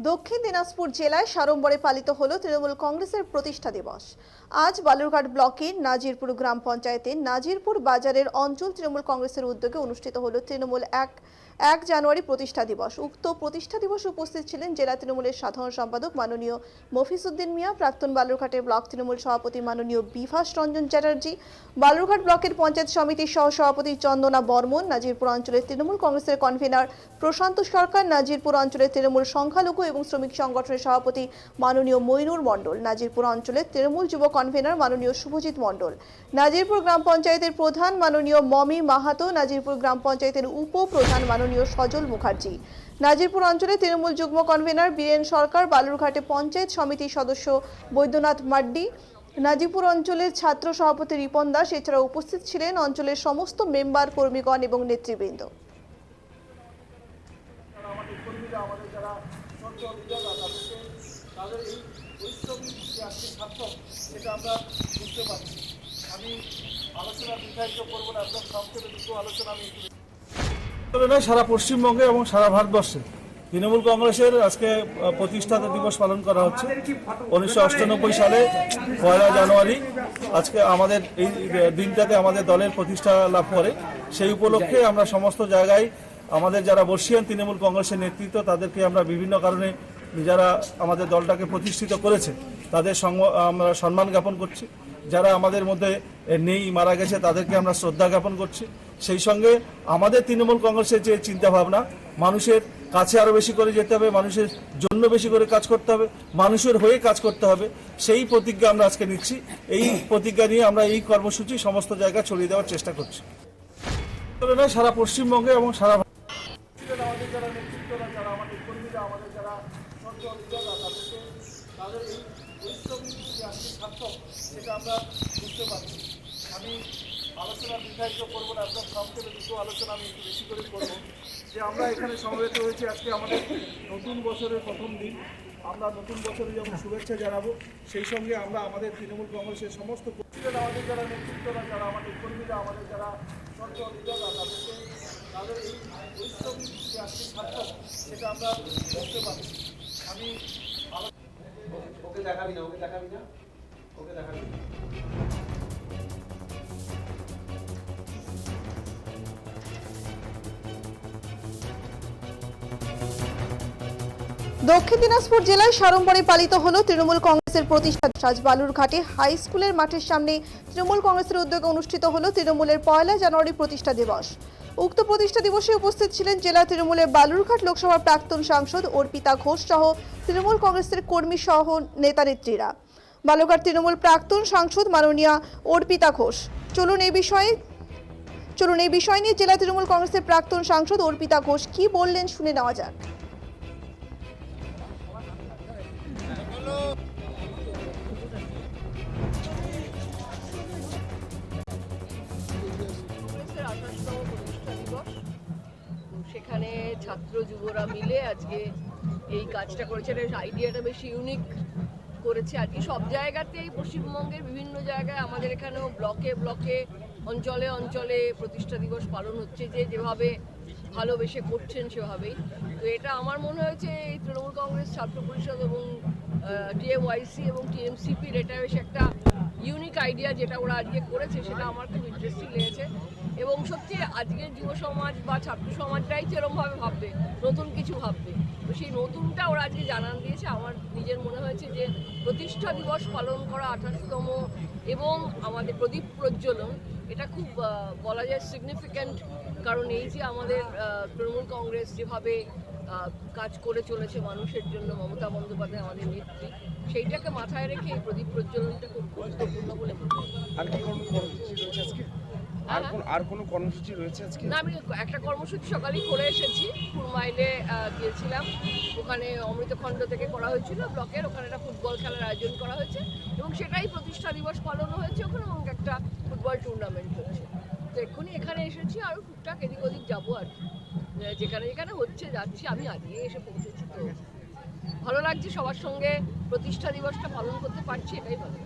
দক্ষিণ দিনাজপুর জেলায় সাড়ম্বরে পালিত হলো তৃণমূল কংগ্রেসের প্রতিষ্ঠা দিবস। আজ বালুরঘাট ব্লকের নাজিরপুর গ্রাম পঞ্চায়েতের নাজিরপুর বাজারের অঞ্চল তৃণমূল কংগ্রেসের উদ্যোগে অনুষ্ঠিত হলো তৃণমূল 1 জানুয়ারি প্রতিষ্ঠা দিবস। উক্ত প্রতিষ্ঠা দিবসে উপস্থিত ছিলেন জেলা তৃণমূলের সাধারণ সম্পাদক মাননীয় মফিজউদ্দিন মিয়া, প্রাক্তন বালুরঘাটের ব্লক তৃণমূল সভাপতি মাননীয় বিভাস রঞ্জন চ্যাটার্জি, বালুরঘাট ব্লকের পঞ্চায়েত সমিতির সহসভাপতি চন্দনা বর্মন, নাজিরপুর অঞ্চলের তৃণমূল কংগ্রেসের কনভেনার প্রশান্ত সরকার, নাজিরপুর অঞ্চলের তৃণমূল সংখ্যালঘু এবং শ্রমিক সংগঠনের সভাপতি মাননীয় মইনুর মণ্ডল, নাজিরপুর অঞ্চলের তৃণমূল যুব কনভেনার মাননীয় শুভজিৎ মণ্ডল, নাজিরপুর গ্রাম পঞ্চায়েতের প্রধান মাননীয় মমি মাহাতো, নাজিরপুর গ্রাম পঞ্চায়েতের উপপ্রধান মাননীয় সজল মুখার্জি, নাজিরপুর অঞ্চলের তৃণমূল যুগ্ম কনভেনার বীরেন সরকার, বালুরঘাটে পঞ্চায়েত সমিতির সদস্য বৈদ্যনাথ মাড্ডি, নাজিরপুর অঞ্চলের ছাত্র সভাপতি রিপন দাস। এছাড়া উপস্থিত ছিলেন অঞ্চলের সমস্ত মেম্বার, কর্মীগণ এবং নেতৃবৃন্দ। আমাদের যারা তাদের এই পরিশ্রমী যে আজকে সার্থক সেটা আমরা বুঝতে পারছি। আমি আলোচনা বিস্তারিত করবো না, একদম সংক্ষেপে দুটো আলোচনা আমি সারা পশ্চিমবঙ্গে এবং সারা ভারতবর্ষে তৃণমূল কংগ্রেসের আজকে প্রতিষ্ঠাতা দিবস পালন করা হচ্ছে। 1998 সালে 1 জানুয়ারি আজকে আমাদের এই দিনটাতে আমাদের দলের প্রতিষ্ঠা লাভ করে। সেই উপলক্ষে আমরা সমস্ত জায়গায় আমাদের যারা বর্ষীয়ান তৃণমূল কংগ্রেসের নেতৃত্ব তাদেরকে আমরা বিভিন্ন কারণে যারা আমাদের দলটাকে প্রতিষ্ঠিত করেছে তাদের আমরা সম্মান জ্ঞাপন করছি। যারা আমাদের মধ্যে নেই, মারা গেছে, তাদেরকে আমরা শ্রদ্ধা জ্ঞাপন করছি। সেই সঙ্গে আমাদের তৃণমূল কংগ্রেসের যে চিন্তাভাবনা, মানুষের কাছে আরও বেশি করে যেতে হবে, মানুষের জন্য বেশি করে কাজ করতে হবে, মানুষের হয়ে কাজ করতে হবে, সেই প্রতিজ্ঞা আমরা আজকে নিচ্ছি। এই প্রতিজ্ঞা নিয়ে আমরা এই কর্মসূচি সমস্ত জায়গায় ছড়িয়ে দেওয়ার চেষ্টা করছি। সারা পশ্চিমবঙ্গে এবং সারা আমাদের যারা নেতৃত্বরা, যারা আমাদের কর্মীরা, আমাদের যারা তাদের এই পরিশ্রমী যে আজকে সার্থক সেটা আমরা বুঝতে পারছি। আমি আলোচনা বিস্তারিত করবো না, একদম সংক্ষেপে দুটো আলোচনা আমি একটু বেশি করে করবো। যে আমরা এখানে সমবেত হয়েছি আজকে আমাদের নতুন বছরের প্রথম দিন। আমরা নতুন বছরে যেমন শুভেচ্ছা জানাবো, সেই সঙ্গে আমরা আমাদের তৃণমূল কংগ্রেসের সমস্ত আমাদের যারা নেতৃত্বরা, যারা আমাদের কর্মীরা, আমাদের যারা তাদের এই পরিশ্রমী যে আজকে সার্থক সেটা আমরা বুঝতে পারছি। আমি ওকে দেখাবি না, ওকে দেখাবি না, ওকে দেখাবি না। দক্ষিণ দিনাজপুর জেলায় সাড়ম্বরে পালিত হলো তৃণমূল কংগ্রেসের প্রতিষ্ঠা দিবস। আজ বালুরঘাটে হাই স্কুলের মাঠের সামনে তৃণমূল কংগ্রেসের উদ্যোগে অনুষ্ঠিত হলো তৃণমূলের 1 জানুয়ারি প্রতিষ্ঠা দিবস। উক্ত প্রতিষ্ঠা দিবসে উপস্থিত ছিলেন জেলা তৃণমূলের বালুরঘাট লোকসভার প্রাক্তন সাংসদ অর্পিতা ঘোষ সহ তৃণমূল কংগ্রেসের কর্মী সহ নেতা নেত্রীরা। বালুরঘাট তৃণমূল প্রাক্তন সাংসদ মাননীয়া অর্পিতা ঘোষ। চলুন এই বিষয় নিয়ে জেলা তৃণমূল কংগ্রেসের প্রাক্তন সাংসদ অর্পিতা ঘোষ কি বললেন শুনে নেওয়া যাক। সেখানে ছাত্র যুবরা মিলে আজকে এই কাজটা করেছে। আইডিয়াটা বেশি ইউনিক করেছে। আজকে সব জায়গাতেই পশ্চিমবঙ্গের বিভিন্ন জায়গায়, আমাদের এখানেও ব্লকে ব্লকে, অঞ্চলে অঞ্চলে প্রতিষ্ঠা দিবস পালন হচ্ছে, যেভাবে ভালোবেসে করছেন সেভাবেই। তো এটা আমার মনে হয়েছে এই তৃণমূল কংগ্রেস ছাত্র পরিষদ এবং টিএমওয়াইসি এবং টিএমসিপির এটা বেশ একটা ইউনিক আইডিয়া যেটা ওরা আজকে করেছে, সেটা আমার খুব ইন্টারেস্টিং লেগেছে। এবং সত্যি আজকের যুব সমাজ বা ছাত্র সমাজটাই যেরকমভাবে ভাববে, নতুন কিছু ভাববে, তো সেই নতুনটা ওরা আজকে জানান দিয়েছে। আমার নিজের মনে হয়েছে যে প্রতিষ্ঠা দিবস পালন করা 28তম এবং আমাদের প্রদীপ প্রজ্বলন, এটা খুব বলা যায় সিগনিফিক্যান্ট। কারণ এই যে আমাদের তৃণমূল কংগ্রেস যেভাবে কাজ করে চলেছে মানুষের জন্য, মমতা বন্দ্যোপাধ্যায় আমাদের নেত্রী, সেইটাকে মাথায় রেখে এই প্রদীপ প্রজ্বলনটা খুব গুরুত্বপূর্ণ বলে মনে হয়। আর কোনো কর্মসূচি রয়েছে আজকে? না, আমি একটা কর্মসূচি সকালেই করে এসেছি। ফুলমাইলে গিয়েছিলাম, ওখানে অমৃতখণ্ড থেকে করা হয়েছিল ব্লকের, ওখানে একটা ফুটবল খেলার আয়োজন করা হয়েছে এবং সেটাই প্রতিষ্ঠা দিবস পালন হয়েছে ওখানে, এবং একটা ফুটবল টুর্নামেন্ট হচ্ছে। তো এক্ষুনি এখানে এসেছি, আরও টুকটাক এদিক ওদিক যাবো আর কি, যেখানে যেখানে হচ্ছে যাচ্ছি। আমি আজকে এসে পৌঁছেছি, তো ভালো লাগছে সবার সঙ্গে প্রতিষ্ঠা দিবসটা পালন করতে পারছি, এটাই ভালো।